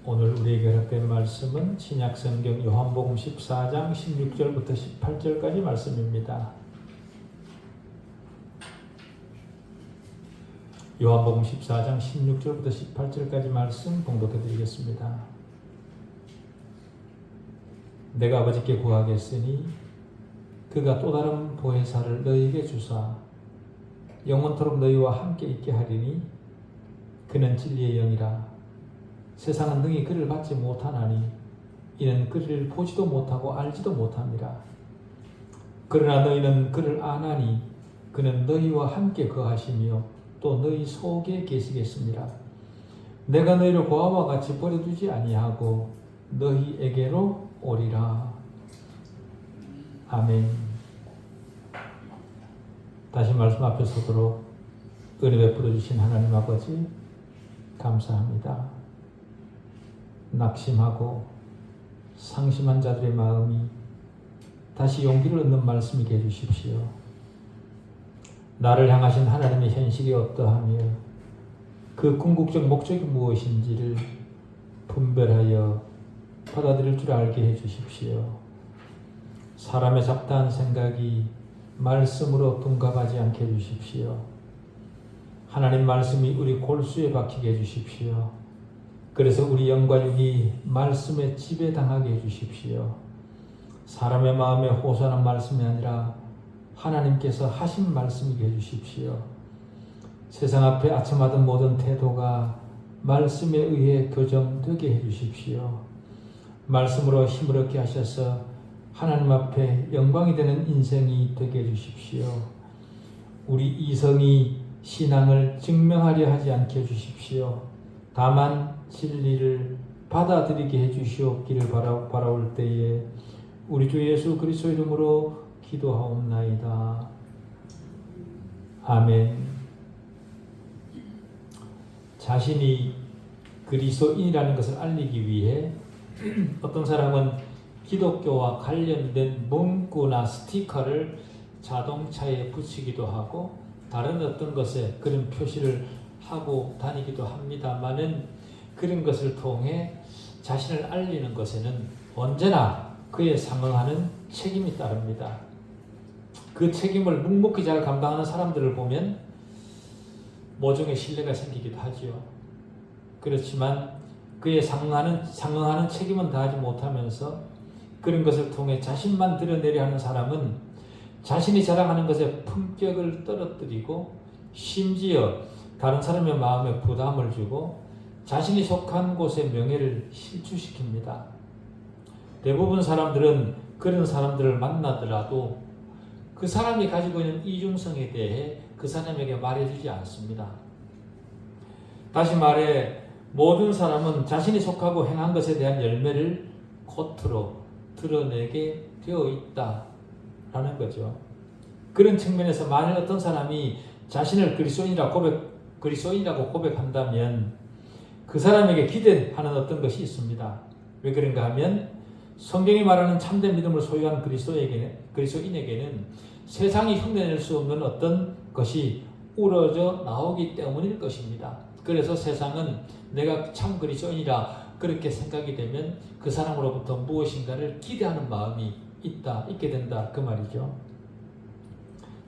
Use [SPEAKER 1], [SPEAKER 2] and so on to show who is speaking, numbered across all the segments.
[SPEAKER 1] 오늘 우리에게 허락된 말씀은 신약성경 요한복음 14장 16절부터 18절까지 말씀입니다. 요한복음 14장 16절부터 18절까지 말씀 봉독해 드리겠습니다. 내가 아버지께 구하겠으니 그가 또 다른 보혜사를 너희에게 주사 영원토록 너희와 함께 있게 하리니 그는 진리의 영이라. 세상은 능히 그를 받지 못하나니 이는 그를 보지도 못하고 알지도 못함이라. 그러나 너희는 그를 아나니 그는 너희와 함께 거하시며 또 너희 속에 계시겠습니다. 내가 너희를 고아와 같이 버려두지 아니하고 너희에게로 오리라. 아멘. 다시 말씀 앞에 서도록 은혜 베풀어 주신 하나님 아버지 감사합니다. 낙심하고 상심한 자들의 마음이 다시 용기를 얻는 말씀이게 해주십시오. 나를 향하신 하나님의 현실이 어떠하며 그 궁극적 목적이 무엇인지를 분별하여 받아들일 줄 알게 해주십시오. 사람의 잡다한 생각이 말씀으로 둔갑하지 않게 해주십시오. 하나님 말씀이 우리 골수에 박히게 해주십시오. 그래서 우리 영과 육이 말씀에 지배당하게 해주십시오. 사람의 마음에 호소하는 말씀이 아니라 하나님께서 하신 말씀이게 해주십시오. 세상 앞에 아첨하던 모든 태도가 말씀에 의해 교정되게 해주십시오. 말씀으로 힘을 얻게 하셔서 하나님 앞에 영광이 되는 인생이 되게 해주십시오. 우리 이성이 신앙을 증명하려 하지 않게 해주십시오. 다만 진리를 받아들이게 해주시옵기를 바라올 때에 우리 주 예수 그리스도 이름으로 기도하옵나이다. 아멘. 자신이 그리스도인이라는 것을 알리기 위해 어떤 사람은 기독교와 관련된 문구나 스티커를 자동차에 붙이기도 하고 다른 어떤 것에 그런 표시를 하고 다니기도 합니다만은 그런 것을 통해 자신을 알리는 것에는 언제나 그에 상응하는 책임이 따릅니다. 그 책임을 묵묵히 잘 감당하는 사람들을 보면 모종의 신뢰가 생기기도 하지요. 그렇지만 그에 상응하는 책임은 다하지 못하면서 그런 것을 통해 자신만 드러내려 하는 사람은 자신이 자랑하는 것에 품격을 떨어뜨리고 심지어 다른 사람의 마음에 부담을 주고 자신이 속한 곳의 명예를 실추시킵니다. 대부분 사람들은 그런 사람들을 만나더라도 그 사람이 가지고 있는 이중성에 대해 그 사람에게 말해주지 않습니다. 다시 말해 모든 사람은 자신이 속하고 행한 것에 대한 열매를 겉으로 드러내게 되어 있다라는 거죠. 그런 측면에서 만일 어떤 사람이 자신을 그리스도인이라고 고백한다면 그 사람에게 기대하는 어떤 것이 있습니다. 왜 그런가 하면 성경이 말하는 참된 믿음을 소유한 그리스도인에게는 세상이 흉내낼 수 없는 어떤 것이 우러져 나오기 때문일 것입니다. 그래서 세상은 내가 참 그리스도인이라 그렇게 생각이 되면 그 사람으로부터 무엇인가를 기대하는 마음이 있게 된다 그 말이죠.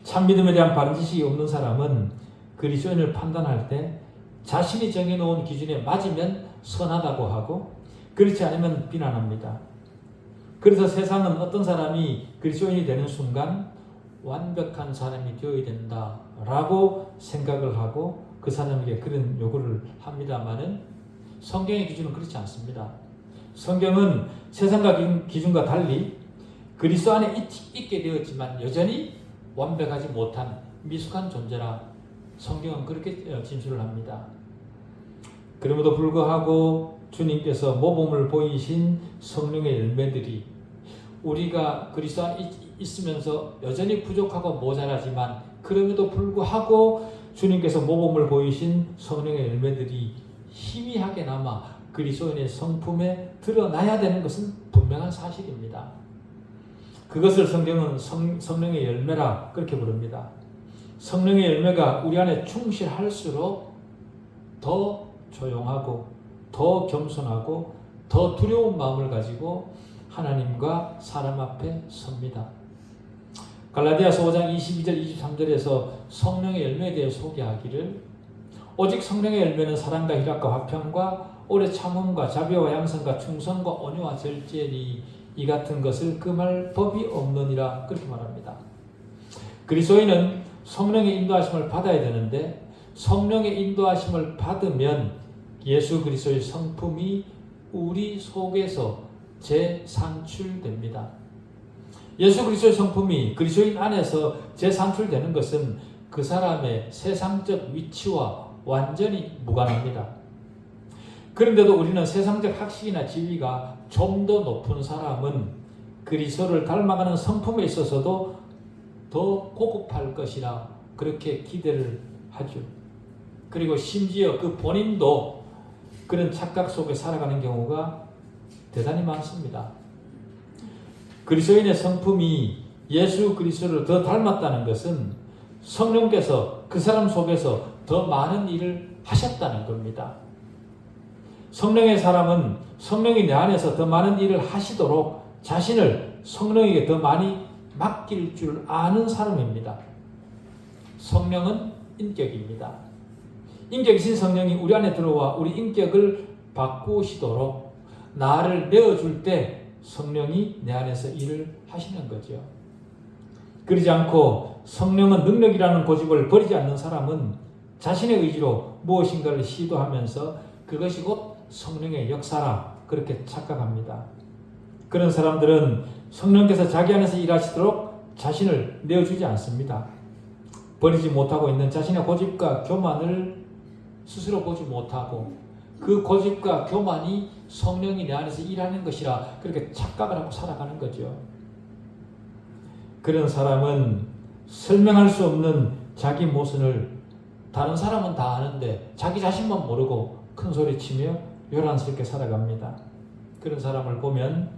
[SPEAKER 1] 참 믿음에 대한 바른 지식이 없는 사람은 그리스도인을 판단할 때 자신이 정해놓은 기준에 맞으면 선하다고 하고 그렇지 않으면 비난합니다. 그래서 세상은 어떤 사람이 그리스도인이 되는 순간 완벽한 사람이 되어야 된다라고 생각을 하고 그 사람에게 그런 요구를 합니다만은 성경의 기준은 그렇지 않습니다. 성경은 세상과 기준과 달리 그리스도 안에 있게 되었지만 여전히 완벽하지 못한 미숙한 존재라 성경은 그렇게 진술을 합니다. 그럼에도 불구하고 주님께서 모범을 보이신 성령의 열매들이 우리가 그리스도 안에 있으면서 여전히 부족하고 모자라지만 그럼에도 불구하고 주님께서 모범을 보이신 성령의 열매들이 희미하게나마 그리스도인의 성품에 드러나야 되는 것은 분명한 사실입니다. 그것을 성경은 성령의 열매라 그렇게 부릅니다. 성령의 열매가 우리 안에 충실할수록 더 조용하고 더 더 겸손하고 더 두려운 마음을 가지고 하나님과 사람 앞에 섭니다. 갈라디아서 5장 22절 23절에서 성령의 열매에 대해 소개하기를 오직 성령의 열매는 사랑과 희락과 화평과 오래 참음과 자비와 양선과 충성과 온유와 절제니 이 같은 것을 금할 법이 없느니라 그렇게 말합니다. 그리스도인은 성령의 인도하심을 받아야 되는데 성령의 인도하심을 받으면 예수 그리스도의 성품이 우리 속에서 재산출됩니다. 예수 그리스도의 성품이 그리스도인 안에서 재산출되는 것은 그 사람의 세상적 위치와 완전히 무관합니다. 그런데도 우리는 세상적 학식이나 지위가 좀 더 높은 사람은 그리스도를 닮아가는 성품에 있어서도 더 고급할 것이라 그렇게 기대를 하죠. 그리고 심지어 그 본인도 그런 착각 속에 살아가는 경우가 대단히 많습니다. 그리스도인의 성품이 예수 그리스도를 더 닮았다는 것은 성령께서 그 사람 속에서 더 많은 일을 하셨다는 겁니다. 성령의 사람은 성령이 내 안에서 더 많은 일을 하시도록 자신을 성령에게 더 많이 맡길 줄 아는 사람입니다. 성령은 인격입니다. 인격이신 성령이 우리 안에 들어와 우리 인격을 바꾸시도록 나를 내어줄 때 성령이 내 안에서 일을 하시는 거죠. 그러지 않고 성령은 능력이라는 고집을 버리지 않는 사람은 자신의 의지로 무엇인가를 시도하면서 그것이 곧 성령의 역사라 그렇게 착각합니다. 그런 사람들은 성령께서 자기 안에서 일하시도록 자신을 내어주지 않습니다. 버리지 못하고 있는 자신의 고집과 교만을 스스로 보지 못하고 그 고집과 교만이 성령이 내 안에서 일하는 것이라 그렇게 착각을 하고 살아가는 거죠. 그런 사람은 설명할 수 없는 자기 모순을 다른 사람은 다 아는데 자기 자신만 모르고 큰 소리치며 요란스럽게 살아갑니다. 그런 사람을 보면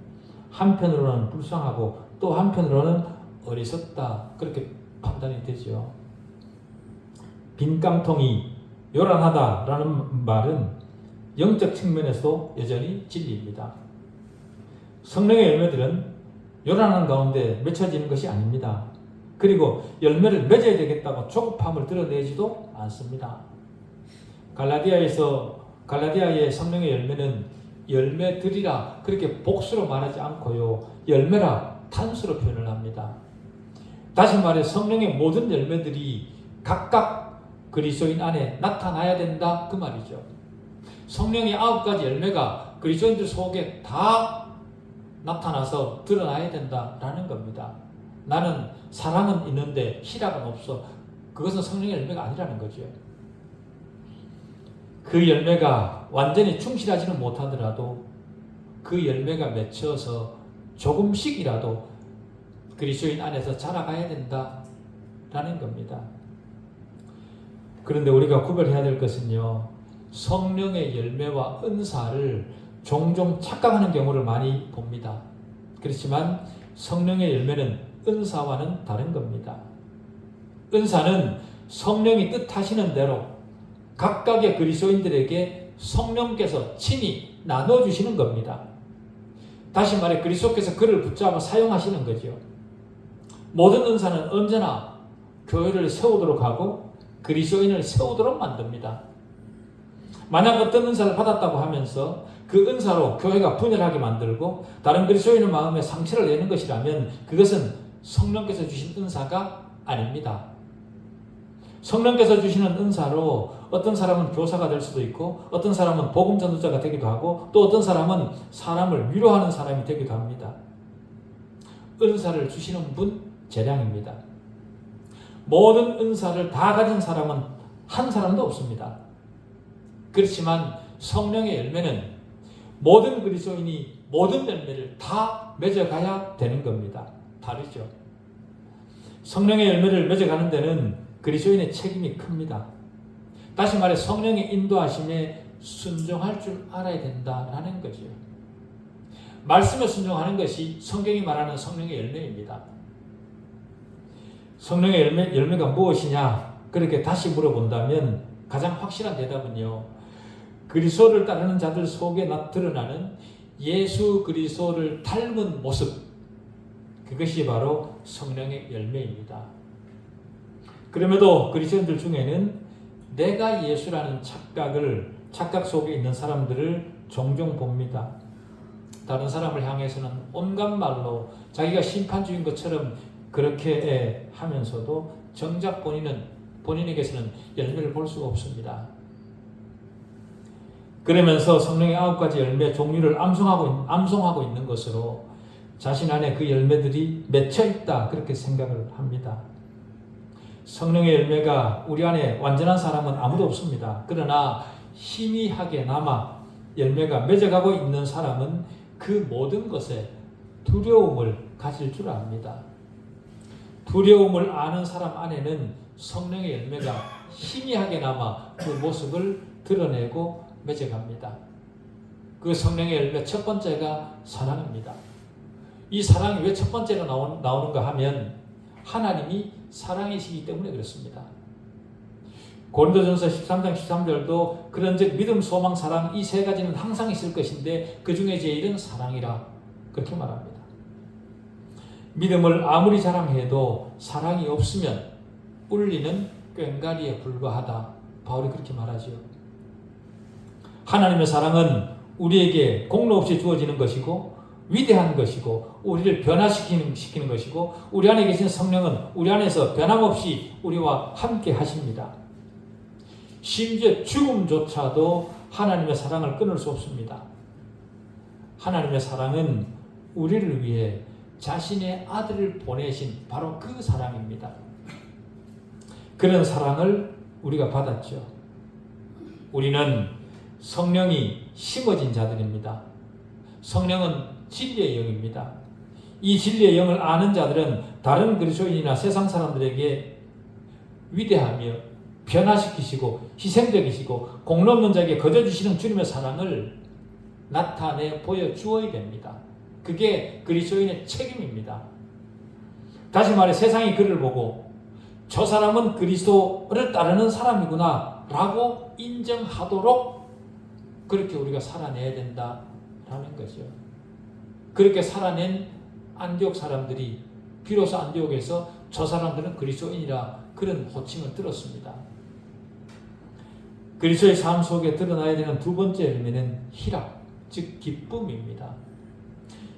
[SPEAKER 1] 한편으로는 불쌍하고 또 한편으로는 어리석다 그렇게 판단이 되죠. 빈 깡통이 요란하다라는 말은 영적 측면에서도 여전히 진리입니다. 성령의 열매들은 요란한 가운데 맺혀지는 것이 아닙니다. 그리고 열매를 맺어야 되겠다고 조급함을 드러내지도 않습니다. 갈라디아의 성령의 열매는 열매들이라 그렇게 복수로 말하지 않고요. 열매라 단수로 표현을 합니다. 다시 말해 성령의 모든 열매들이 각각 그리스도인 안에 나타나야 된다 그 말이죠. 성령의 9가지 열매가 그리스도인들 속에 다 나타나서 드러나야 된다라는 겁니다. 나는 사랑은 있는데 희락은 없어. 그것은 성령의 열매가 아니라는 거죠. 그 열매가 완전히 충실하지는 못하더라도 그 열매가 맺혀서 조금씩이라도 그리스도인 안에서 자라가야 된다라는 겁니다. 그런데 우리가 구별해야 될 것은요. 성령의 열매와 은사를 종종 착각하는 경우를 많이 봅니다. 그렇지만 성령의 열매는 은사와는 다른 겁니다. 은사는 성령이 뜻하시는 대로 각각의 그리스도인들에게 성령께서 친히 나눠주시는 겁니다. 다시 말해 그리스도께서 그를 붙잡아 사용하시는 거죠. 모든 은사는 언제나 교회를 세우도록 하고 그리스도인을 세우도록 만듭니다. 만약 어떤 은사를 받았다고 하면서 그 은사로 교회가 분열하게 만들고 다른 그리스도인의 마음에 상처를 내는 것이라면 그것은 성령께서 주신 은사가 아닙니다. 성령께서 주시는 은사로 어떤 사람은 교사가 될 수도 있고 어떤 사람은 복음 전도자가 되기도 하고 또 어떤 사람은 사람을 위로하는 사람이 되기도 합니다. 은사를 주시는 분 재량입니다. 모든 은사를 다 가진 사람은 한 사람도 없습니다. 그렇지만 성령의 열매는 모든 그리스도인이 모든 열매를 다 맺어가야 되는 겁니다. 다르죠. 성령의 열매를 맺어가는 데는 그리스도인의 책임이 큽니다. 다시 말해 성령의 인도하심에 순종할 줄 알아야 된다라는 거죠. 말씀에 순종하는 것이 성경이 말하는 성령의 열매입니다. 성령의 열매가 무엇이냐? 그렇게 다시 물어본다면 가장 확실한 대답은요. 그리스도를 따르는 자들 속에 드러나는 예수 그리스도를 닮은 모습, 그것이 바로 성령의 열매입니다. 그럼에도 그리스도인들 중에는 내가 예수라는 착각 속에 있는 사람들을 종종 봅니다. 다른 사람을 향해서는 온갖 말로 자기가 심판주인 것처럼 그렇게 하면서도 정작 본인에게서는 열매를 볼 수가 없습니다. 그러면서 성령의 9가지 열매 종류를 암송하고 있는 것으로 자신 안에 그 열매들이 맺혀 있다, 그렇게 생각을 합니다. 성령의 열매가 우리 안에 완전한 사람은 아무도 없습니다. 그러나 희미하게나마 열매가 맺어가고 있는 사람은 그 모든 것에 두려움을 가질 줄 압니다. 두려움을 아는 사람 안에는 성령의 열매가 희미하게나마 그 모습을 드러내고 맺어갑니다. 그 성령의 열매 첫 번째가 사랑입니다. 이 사랑이 왜 첫 번째로 나오는가 하면 하나님이 사랑이시기 때문에 그렇습니다. 고린도전서 13장 13절도 그런즉 믿음, 소망, 사랑 이 세 가지는 항상 있을 것인데 그 중에 제일은 사랑이라, 그렇게 말합니다. 믿음을 아무리 자랑해도 사랑이 없으면 울리는 꽹과리에 불과하다, 바울이 그렇게 말하죠. 하나님의 사랑은 우리에게 공로 없이 주어지는 것이고 위대한 것이고 우리를 변화시키는 것이고 우리 안에 계신 성령은 우리 안에서 변함없이 우리와 함께 하십니다. 심지어 죽음조차도 하나님의 사랑을 끊을 수 없습니다. 하나님의 사랑은 우리를 위해 자신의 아들을 보내신 바로 그 사랑입니다. 그런 사랑을 우리가 받았죠. 우리는 성령이 심어진 자들입니다. 성령은 진리의 영입니다. 이 진리의 영을 아는 자들은 다른 그리스도인이나 세상 사람들에게 위대하며 변화시키시고 희생적이시고 공로 없는 자에게 거저주시는 주님의 사랑을 나타내 보여주어야 됩니다. 그게 그리스도인의 책임입니다. 다시 말해 세상이 그를 보고 저 사람은 그리스도를 따르는 사람이구나 라고 인정하도록 그렇게 우리가 살아내야 된다라는 거죠. 그렇게 살아낸 안디옥 사람들이 비로소 안디옥에서 저 사람들은 그리스도인이라 그런 호칭을 들었습니다. 그리스도의 삶 속에 드러나야 되는 두 번째 의미는 희락, 즉 기쁨입니다.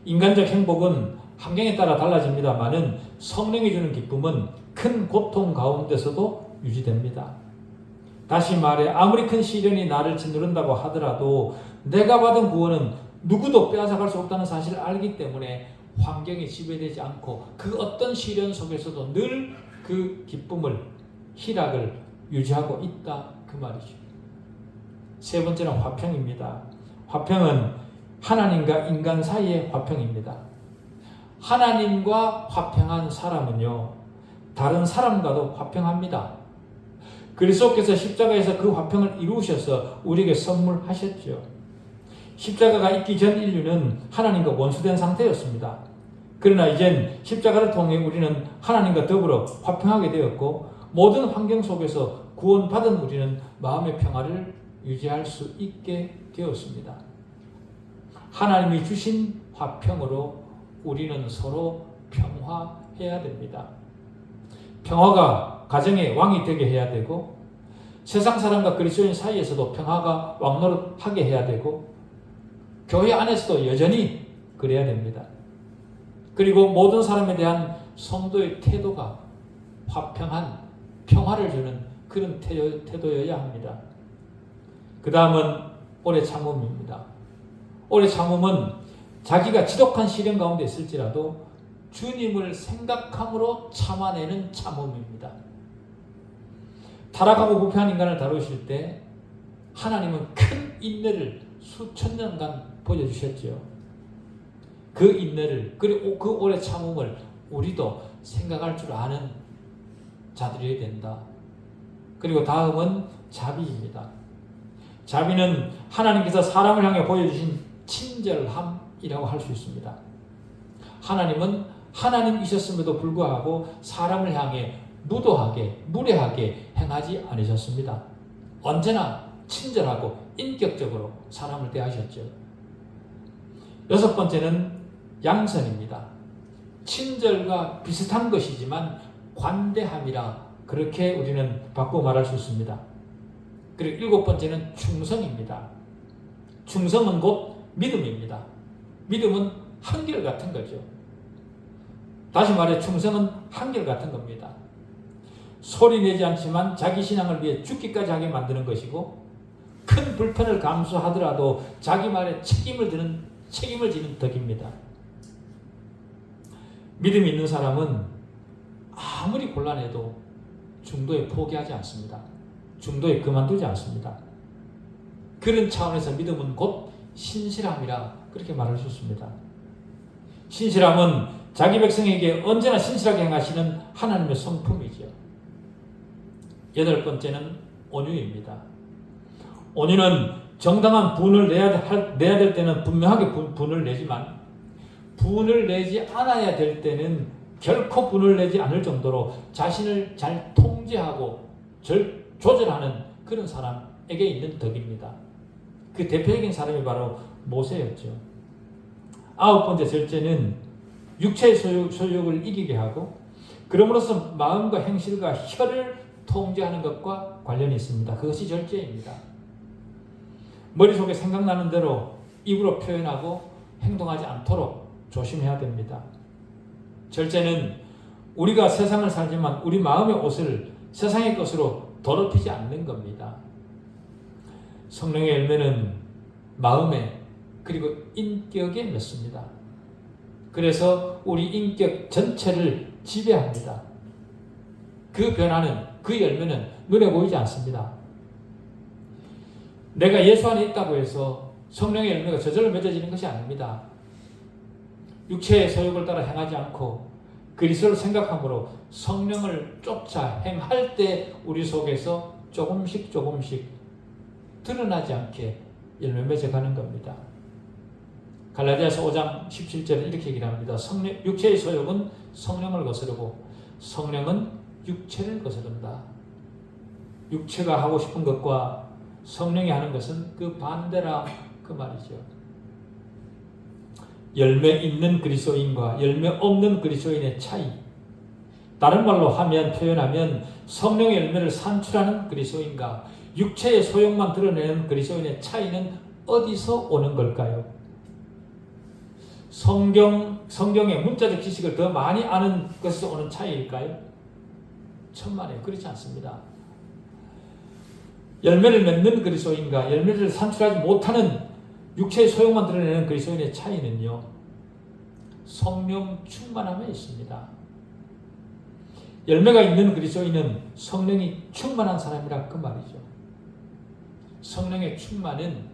[SPEAKER 1] 인간적 행복은 환경에 따라 달라집니다만은 성령이 주는 기쁨은 큰 고통 가운데서도 유지됩니다. 다시 말해 아무리 큰 시련이 나를 짓누른다고 하더라도 내가 받은 구원은 누구도 빼앗아갈 수 없다는 사실을 알기 때문에 환경에 지배되지 않고 그 어떤 시련 속에서도 늘 그 기쁨을, 희락을 유지하고 있다, 그 말이죠. 세 번째는 화평입니다. 화평은 하나님과 인간 사이의 화평입니다. 하나님과 화평한 사람은요, 다른 사람과도 화평합니다. 그리스도께서 십자가에서 그 화평을 이루셔서 우리에게 선물하셨죠. 십자가가 있기 전 인류는 하나님과 원수된 상태였습니다. 그러나 이젠 십자가를 통해 우리는 하나님과 더불어 화평하게 되었고 모든 환경 속에서 구원받은 우리는 마음의 평화를 유지할 수 있게 되었습니다. 하나님이 주신 화평으로 우리는 서로 평화해야 됩니다. 평화가 가정의 왕이 되게 해야 되고 세상 사람과 그리스도인 사이에서도 평화가 왕노릇하게 해야 되고 교회 안에서도 여전히 그래야 됩니다. 그리고 모든 사람에 대한 성도의 태도가 화평한 평화를 주는 그런 태도여야 합니다. 그 다음은 오래 참음입니다. 오래 참음은 자기가 지독한 시련 가운데 있을지라도 주님을 생각함으로 참아내는 참음입니다. 타락하고 부패한 인간을 다루실 때 하나님은 큰 인내를 수천 년간 보여주셨죠. 그 인내를, 그리고 그 오래 참음을 우리도 생각할 줄 아는 자들이어야 된다. 그리고 다음은 자비입니다. 자비는 하나님께서 사람을 향해 보여주신 친절함이라고 할 수 있습니다. 하나님은 하나님이셨음에도 불구하고 사람을 향해 무도하게, 무례하게 행하지 않으셨습니다. 언제나 친절하고 인격적으로 사람을 대하셨죠. 여섯 번째는 양선입니다. 친절과 비슷한 것이지만 관대함이라 그렇게 우리는 바꿔 말할 수 있습니다. 그리고 일곱 번째는 충성입니다. 충성은 곧 믿음입니다. 믿음은 한결같은 거죠. 다시 말해 충성은 한결같은 겁니다. 소리내지 않지만 자기 신앙을 위해 죽기까지 하게 만드는 것이고, 큰 불편을 감수하더라도 자기 말에 책임을 지는 덕입니다. 믿음이 있는 사람은 아무리 곤란해도 중도에 포기하지 않습니다. 중도에 그만두지 않습니다. 그런 차원에서 믿음은 곧 신실함이라 그렇게 말할 수 있습니다. 신실함은 자기 백성에게 언제나 신실하게 행하시는 하나님의 성품이죠. 여덟 번째는 온유입니다. 온유는 정당한 분을 내야 될 때는 분명하게 분을 내지만, 분을 내지 않아야 될 때는 결코 분을 내지 않을 정도로 자신을 잘 통제하고 조절하는 그런 사람에게 있는 덕입니다. 그 대표적인 사람이 바로 모세였죠. 아홉 번째 절제는 육체의 소욕을 이기게 하고, 그럼으로써 마음과 행실과 혀를 통제하는 것과 관련이 있습니다. 그것이 절제입니다. 머릿속에 생각나는 대로 입으로 표현하고 행동하지 않도록 조심해야 됩니다. 절제는 우리가 세상을 살지만 우리 마음의 옷을 세상의 것으로 더럽히지 않는 겁니다. 성령의 열매는 마음에 그리고 인격에 맺습니다. 그래서 우리 인격 전체를 지배합니다. 그 변화는, 그 열매는 눈에 보이지 않습니다. 내가 예수 안에 있다고 해서 성령의 열매가 저절로 맺어지는 것이 아닙니다. 육체의 소욕을 따라 행하지 않고 그리스도를 생각함으로 성령을 쫓아 행할 때 우리 속에서 조금씩 드러나지 않게 열매 맺어가는 겁니다. 갈라디아서 5장 17절에 이렇게 얘기를 합니다. 육체의 소욕은 성령을 거스르고 성령은 육체를 거스른다. 육체가 하고 싶은 것과 성령이 하는 것은 그 반대라 그 말이죠. 열매 있는 그리스도인과 열매 없는 그리스도인의 차이. 다른 말로 표현하면 성령의 열매를 산출하는 그리스도인과 육체의 소욕만 드러내는 그리스도인의 차이는 어디서 오는 걸까요? 성경의 문자적 지식을 더 많이 아는 것에서 오는 차이일까요? 천만에요. 그렇지 않습니다. 열매를 맺는 그리스도인과 열매를 산출하지 못하는 육체의 소욕만 드러내는 그리스도인의 차이는요, 성령 충만함에 있습니다. 열매가 있는 그리스도인은 성령이 충만한 사람이라 그 말이죠. 성령의 충만은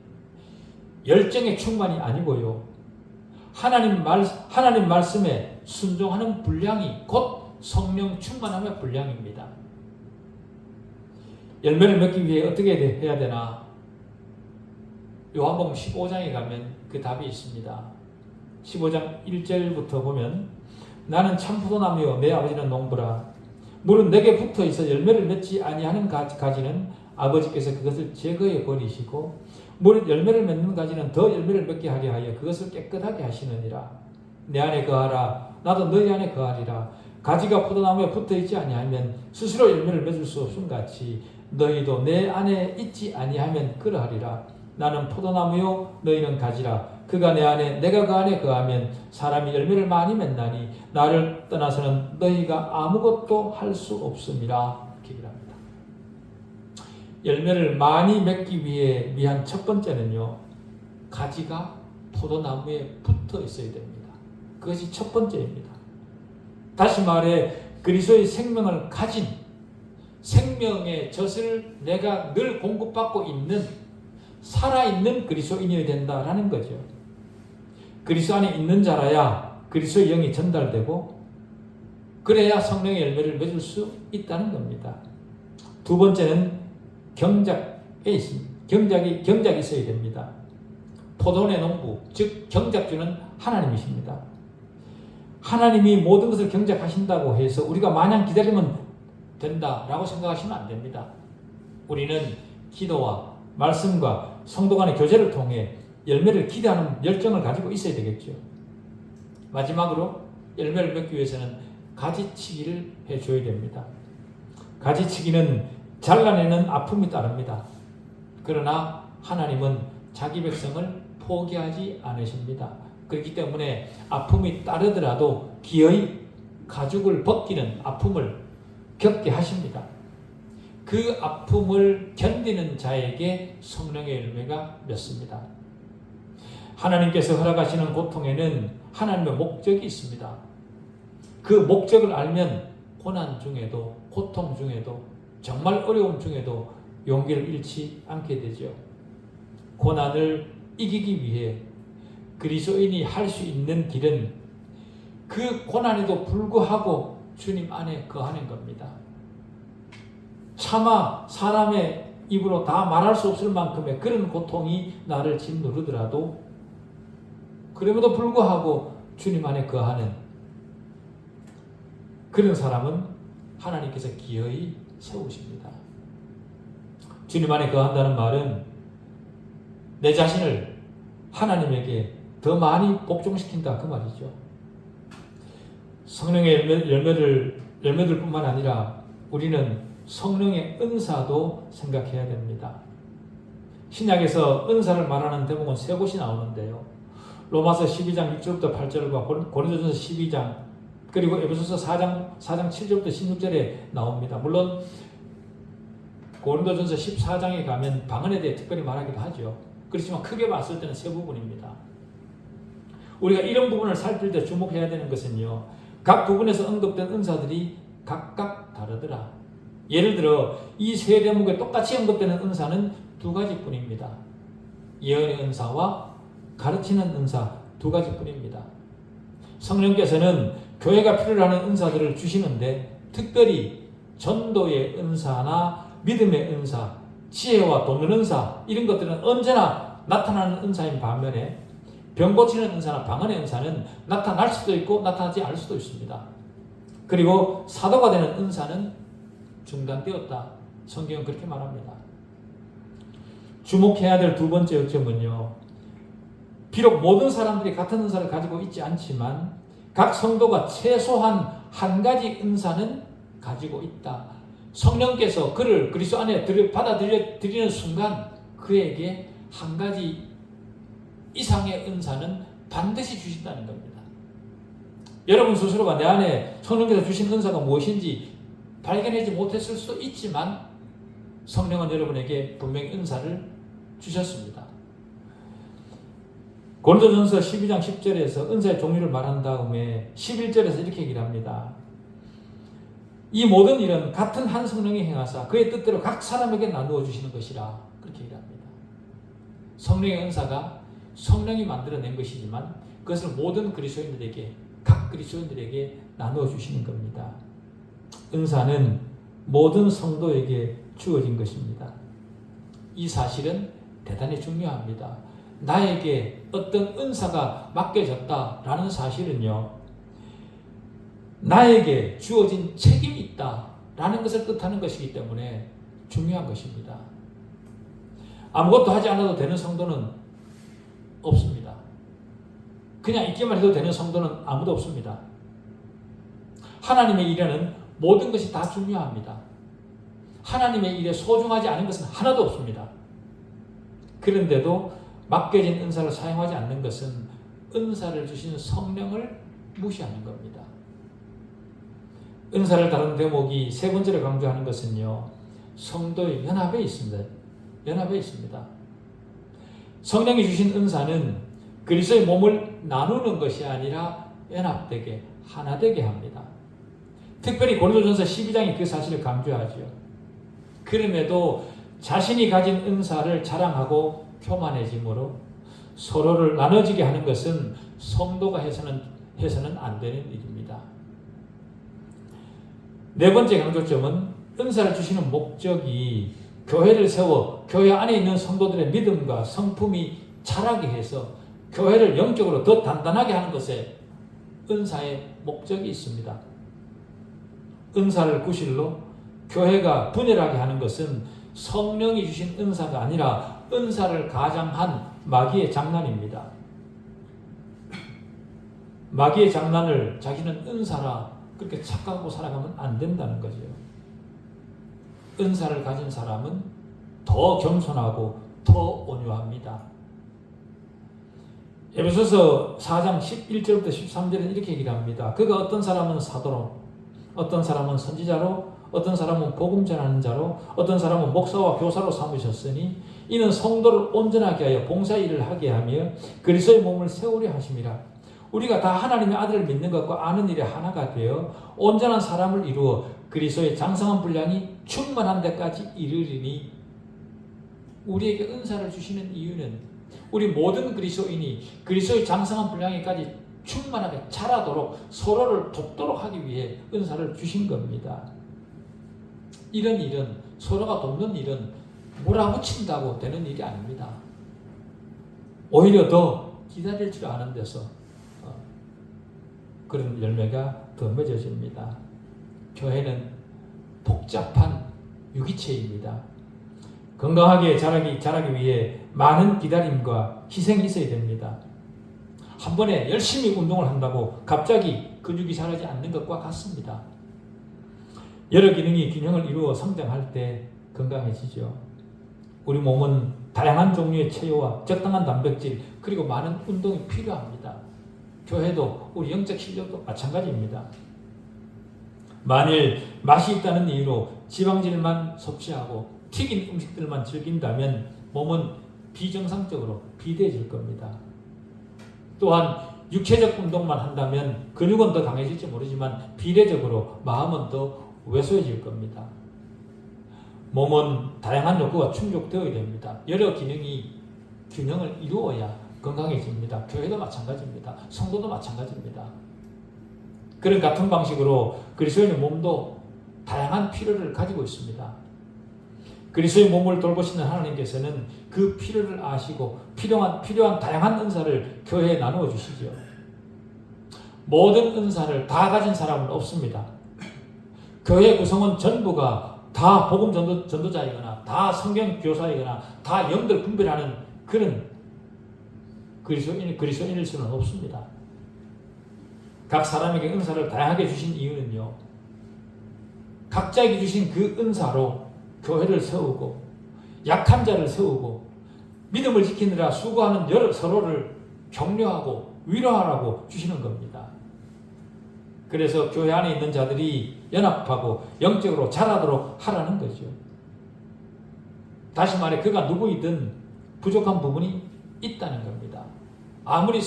[SPEAKER 1] 열정의 충만이 아니고요, 하나님 말씀에 순종하는 분량이 곧 성령 충만함의 분량입니다. 열매를 맺기 위해 어떻게 해야 되나? 요한복음 15장에 가면 그 답이 있습니다. 15장 1절부터 보면, 나는 참 포도나무요 내 아버지는 농부라. 물은 내게 붙어 있어 열매를 맺지 아니하는 가지는 아버지께서 그것을 제거해 버리시고, 물은 열매를 맺는 가지는 더 열매를 맺게 하려 하여 그것을 깨끗하게 하시느니라. 내 안에 거하라. 나도 너희 안에 거하리라. 가지가 포도나무에 붙어 있지 아니하면 스스로 열매를 맺을 수 없음 같이 너희도 내 안에 있지 아니하면 그러하리라. 나는 포도나무요 너희는 가지라. 그가 내 안에 내가 그 안에 거하면 사람이 열매를 많이 맺나니 나를 떠나서는 너희가 아무것도 할 수 없음이라. 이렇게 얘기합니다. 열매를 많이 맺기 위한 첫 번째는요, 가지가 포도나무에 붙어 있어야 됩니다. 그것이 첫 번째입니다. 다시 말해 그리스도의 생명을 가진, 생명의 젖을 내가 늘 공급받고 있는 살아있는 그리스도인이어야 된다라는 거죠. 그리스도 안에 있는 자라야 그리스도의 영이 전달되고 그래야 성령의 열매를 맺을 수 있다는 겁니다. 두 번째는 경작이 있어야 됩니다. 포도원의 농부, 즉 경작주는 하나님이십니다. 하나님이 모든 것을 경작하신다고 해서 우리가 마냥 기다리면 된다라고 생각하시면 안 됩니다. 우리는 기도와 말씀과 성도 간의 교제를 통해 열매를 기대하는 열정을 가지고 있어야 되겠죠. 마지막으로 열매를 맺기 위해서는 가지치기를 해줘야 됩니다. 가지치기는 잘라내는 아픔이 따릅니다. 그러나 하나님은 자기 백성을 포기하지 않으십니다. 그렇기 때문에 아픔이 따르더라도 기어이 가죽을 벗기는 아픔을 겪게 하십니다. 그 아픔을 견디는 자에게 성령의 열매가 맺습니다. 하나님께서 허락하시는 고통에는 하나님의 목적이 있습니다. 그 목적을 알면 고난 중에도, 고통 중에도, 정말 어려움 중에도 용기를 잃지 않게 되죠. 고난을 이기기 위해 그리스도인이 할 수 있는 길은 그 고난에도 불구하고 주님 안에 거하는 겁니다. 차마 사람의 입으로 다 말할 수 없을 만큼의 그런 고통이 나를 짓누르더라도 그럼에도 불구하고 주님 안에 거하는 그런 사람은 하나님께서 기어이 세우십니다. 주님 안에 거한다는 말은 내 자신을 하나님에게 더 많이 복종시킨다 그 말이죠. 성령의 열매들 뿐만 아니라 우리는 성령의 은사도 생각해야 됩니다. 신약에서 은사를 말하는 대목은 세 곳이 나오는데요. 로마서 12장 6절부터 8절과 고린도전서 12장 그리고 에베소서 4장 7절부터 16절에 나옵니다. 물론 고린도전서 14장에 가면 방언에 대해 특별히 말하기도 하죠. 그렇지만 크게 봤을 때는 세 부분입니다. 우리가 이런 부분을 살필 때 주목해야 되는 것은요. 각 부분에서 언급된 은사들이 각각 다르더라. 예를 들어 이 세 대목에 똑같이 언급되는 은사는 두 가지뿐입니다. 예언의 은사와 가르치는 은사 두 가지뿐입니다. 성령께서는 교회가 필요로 하는 은사들을 주시는데 특별히 전도의 은사나 믿음의 은사, 지혜와 돕는 은사 이런 것들은 언제나 나타나는 은사인 반면에 병 고치는 은사나 방언의 은사는 나타날 수도 있고 나타나지 않을 수도 있습니다. 그리고 사도가 되는 은사는 중단되었다. 성경은 그렇게 말합니다. 주목해야 될 두 번째 요점은요. 비록 모든 사람들이 같은 은사를 가지고 있지 않지만 각 성도가 최소한 한 가지 은사는 가지고 있다. 성령께서 그를 그리스도 안에 받아들이는 순간 그에게 한 가지 이상의 은사는 반드시 주신다는 겁니다. 여러분 스스로가 내 안에 성령께서 주신 은사가 무엇인지 발견하지 못했을 수도 있지만 성령은 여러분에게 분명히 은사를 주셨습니다. 고린도전서 12장 10절에서 은사의 종류를 말한 다음에 11절에서 이렇게 얘기를 합니다. 이 모든 일은 같은 한 성령이 행하사 그의 뜻대로 각 사람에게 나누어 주시는 것이라 그렇게 얘기를 합니다. 성령의 은사가 성령이 만들어낸 것이지만 그것을 모든 그리스도인들에게 각 그리스도인들에게 나누어 주시는 겁니다. 은사는 모든 성도에게 주어진 것입니다. 이 사실은 대단히 중요합니다. 나에게 어떤 은사가 맡겨졌다라는 사실은요. 나에게 주어진 책임이 있다라는 것을 뜻하는 것이기 때문에 중요한 것입니다. 아무것도 하지 않아도 되는 성도는 없습니다. 그냥 있기만 해도 되는 성도는 아무도 없습니다. 하나님의 일에는 모든 것이 다 중요합니다. 하나님의 일에 소중하지 않은 것은 하나도 없습니다. 그런데도 맡겨진 은사를 사용하지 않는 것은 은사를 주신 성령을 무시하는 겁니다. 은사를 다룬 대목이 세 번째로 강조하는 것은요. 성도의 연합에 있습니다. 연합에 있습니다. 성령이 주신 은사는 그리스도의 몸을 나누는 것이 아니라 연합되게 하나되게 합니다. 특별히 고린도전서 12장이 그 사실을 강조하죠. 그럼에도 자신이 가진 은사를 자랑하고 교만해짐으로 서로를 나눠지게 하는 것은 성도가 해서는 안 되는 일입니다. 네 번째 강조점은 은사를 주시는 목적이 교회를 세워 교회 안에 있는 성도들의 믿음과 성품이 자라게 해서 교회를 영적으로 더 단단하게 하는 것에 은사의 목적이 있습니다. 은사를 구실로 교회가 분열하게 하는 것은 성령이 주신 은사가 아니라 은사를 가장한 마귀의 장난입니다. 마귀의 장난을 자기는 은사라 그렇게 착각하고 살아가면 안 된다는 거죠. 은사를 가진 사람은 더 겸손하고 더 온유합니다. 에베소서 4장 11절부터 13절은 이렇게 얘기를 합니다. 그가 어떤 사람은 사도로, 어떤 사람은 선지자로, 어떤 사람은 복음 전하는 자로, 어떤 사람은 목사와 교사로 삼으셨으니 이는 성도를 온전하게 하여 봉사의 일을 하게 하며 그리스도의 몸을 세우려 하심이라. 우리가 다 하나님의 아들을 믿는 것과 아는 일에 하나가 되어 온전한 사람을 이루어 그리스도의 장성한 분량이 충만한 데까지 이르리니. 우리에게 은사를 주시는 이유는 우리 모든 그리스도인이 그리스도의 장성한 분량에까지 충만하게 자라도록 서로를 돕도록 하기 위해 은사를 주신 겁니다. 이런 일은, 서로가 돕는 일은 몰아붙인다고 되는 일이 아닙니다. 오히려 더 기다릴 줄 아는 데서 그런 열매가 더 맺어집니다. 교회는 복잡한 유기체입니다. 건강하게 자라기 위해 많은 기다림과 희생이 있어야 됩니다. 한 번에 열심히 운동을 한다고 갑자기 근육이 자라지 않는 것과 같습니다. 여러 기능이 균형을 이루어 성장할 때 건강해지죠. 우리 몸은 다양한 종류의 체요와 적당한 단백질 그리고 많은 운동이 필요합니다. 교회도 우리 영적 실력도 마찬가지입니다. 만일 맛이 있다는 이유로 지방질만 섭취하고 튀긴 음식들만 즐긴다면 몸은 비정상적으로 비대해질 겁니다. 또한 육체적 운동만 한다면 근육은 더 강해질지 모르지만 비례적으로 마음은 더 왜소해질 겁니다. 몸은 다양한 욕구가 충족되어야 됩니다. 여러 기능이 균형을 이루어야 건강해집니다. 교회도 마찬가지입니다. 성도도 마찬가지입니다. 그런 같은 방식으로 그리스도의 몸도 다양한 필요를 가지고 있습니다. 그리스도의 몸을 돌보시는 하나님께서는 그 필요를 아시고 필요한 다양한 은사를 교회에 나누어 주시죠. 모든 은사를 다 가진 사람은 없습니다. 교회 구성원 전부가 다 복음 전도자이거나 다 성경 교사이거나 다 영들 분별하는 그런 그리스도인일 수는 없습니다. 각 사람에게 은사를 다양하게 주신 이유는요, 각자에게 주신 그 은사로 교회를 세우고 약한 자를 세우고 믿음을 지키느라 수고하는 서로를 격려하고 위로하라고 주시는 겁니다. 그래서 교회 안에 있는 자들이 연합하고 영적으로 자라도록 하라는 거죠. 다시 말해 그가 누구이든 부족한 부분이 있다는 겁니다. 아무리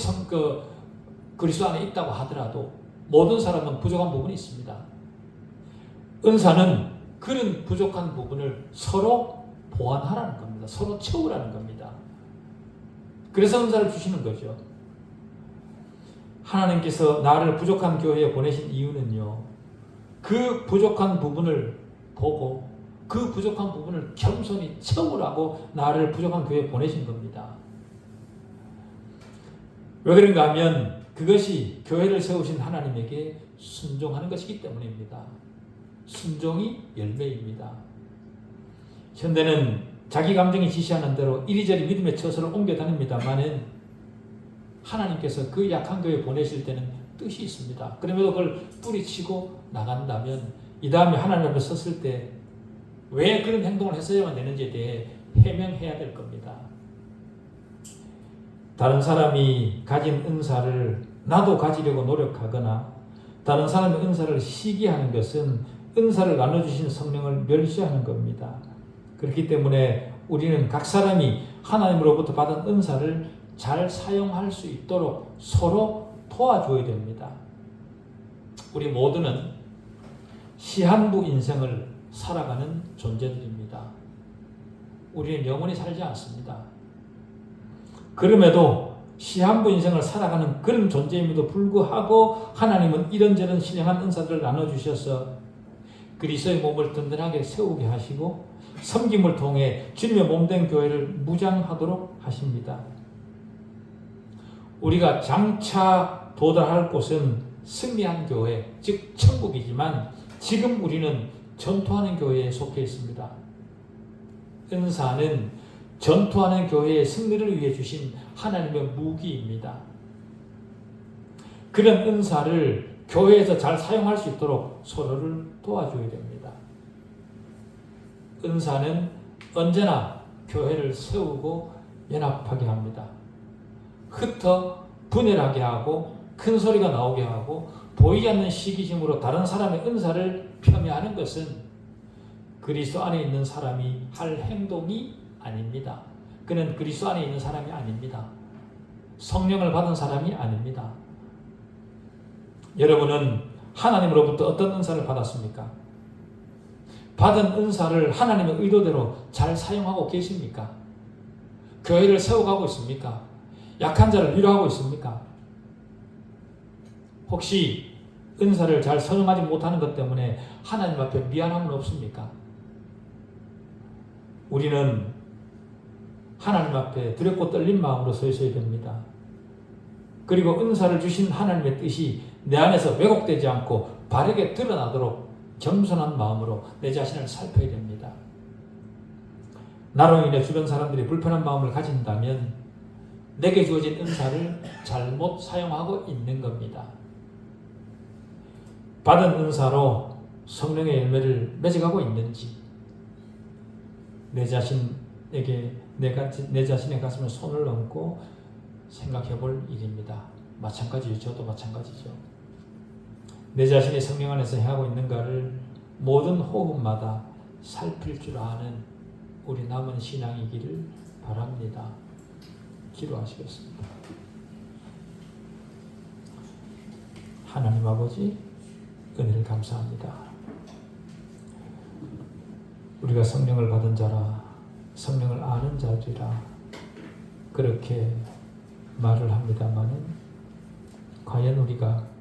[SPEAKER 1] 그리스도 안에 있다고 하더라도 모든 사람은 부족한 부분이 있습니다. 은사는 그런 부족한 부분을 서로 보완하라는 겁니다. 서로 채우라는 겁니다. 그래서 은사를 주시는 거죠. 하나님께서 나를 부족한 교회에 보내신 이유는요, 그 부족한 부분을 보고 그 부족한 부분을 겸손히 채우라고 나를 부족한 교회에 보내신 겁니다. 왜 그런가 하면 그것이 교회를 세우신 하나님에게 순종하는 것이기 때문입니다. 순종이 열매입니다. 현대는 자기 감정이 지시하는 대로 이리저리 믿음의 처소를 옮겨 다닙니다만은 하나님께서 그 약한 교회에 보내실 때는 뜻이 있습니다. 그럼에도 그걸 뿌리치고 나간다면 이 다음에 하나님 앞에 섰을 때 왜 그런 행동을 했어야만 되는지에 대해 해명해야 될 겁니다. 다른 사람이 가진 은사를 나도 가지려고 노력하거나 다른 사람의 은사를 시기하는 것은 은사를 나눠주신 성령을 멸시하는 겁니다. 그렇기 때문에 우리는 각 사람이 하나님으로부터 받은 은사를 잘 사용할 수 있도록 서로 도와줘야 됩니다. 우리 모두는 시한부 인생을 살아가는 존재들입니다. 우리는 영원히 살지 않습니다. 그럼에도 시한부 인생을 살아가는 그런 존재임에도 불구하고 하나님은 이런저런 신령한 은사들을 나눠주셔서 그리스도의 몸을 든든하게 세우게 하시고 섬김을 통해 주님의 몸된 교회를 무장하도록 하십니다. 우리가 장차 도달할 곳은 승리한 교회, 즉 천국이지만 지금 우리는 전투하는 교회에 속해 있습니다. 은사는 전투하는 교회의 승리를 위해 주신 하나님의 무기입니다. 그런 은사를 교회에서 잘 사용할 수 있도록 서로를 도와줘야 됩니다. 은사는 언제나 교회를 세우고 연합하게 합니다. 흩어 분열하게 하고 큰 소리가 나오게 하고 보이지 않는 시기심으로 다른 사람의 은사를 폄훼하는 것은 그리스도 안에 있는 사람이 할 행동이 아닙니다. 그는 그리스도 안에 있는 사람이 아닙니다. 성령을 받은 사람이 아닙니다. 여러분은 하나님으로부터 어떤 은사를 받았습니까? 받은 은사를 하나님의 의도대로 잘 사용하고 계십니까? 교회를 세워가고 있습니까? 약한 자를 위로하고 있습니까? 혹시 은사를 잘 사용하지 못하는 것 때문에 하나님 앞에 미안함은 없습니까? 우리는 하나님 앞에 두렵고 떨린 마음으로 서 있어야 됩니다. 그리고 은사를 주신 하나님의 뜻이 내 안에서 왜곡되지 않고 바르게 드러나도록 겸손한 마음으로 내 자신을 살펴야 됩니다. 나로 인해 주변 사람들이 불편한 마음을 가진다면 내게 주어진 은사를 잘못 사용하고 있는 겁니다. 받은 은사로 성령의 열매를 맺어가고 있는지 내 자신에게 내 자신의 가슴에 손을 얹고 생각해 볼 일입니다. 마찬가지죠. 저도 마찬가지죠. 내 자신이 성령 안에서 행하고 있는가를 모든 호흡마다 살필 줄 아는 우리 남은 신앙이기를 바랍니다. 기도하시겠습니다. 하나님 아버지, 은혜를 감사합니다. 우리가 성령을 받은 자라, 성령을 아는 자들이라 그렇게 말을 합니다마는 과연 우리가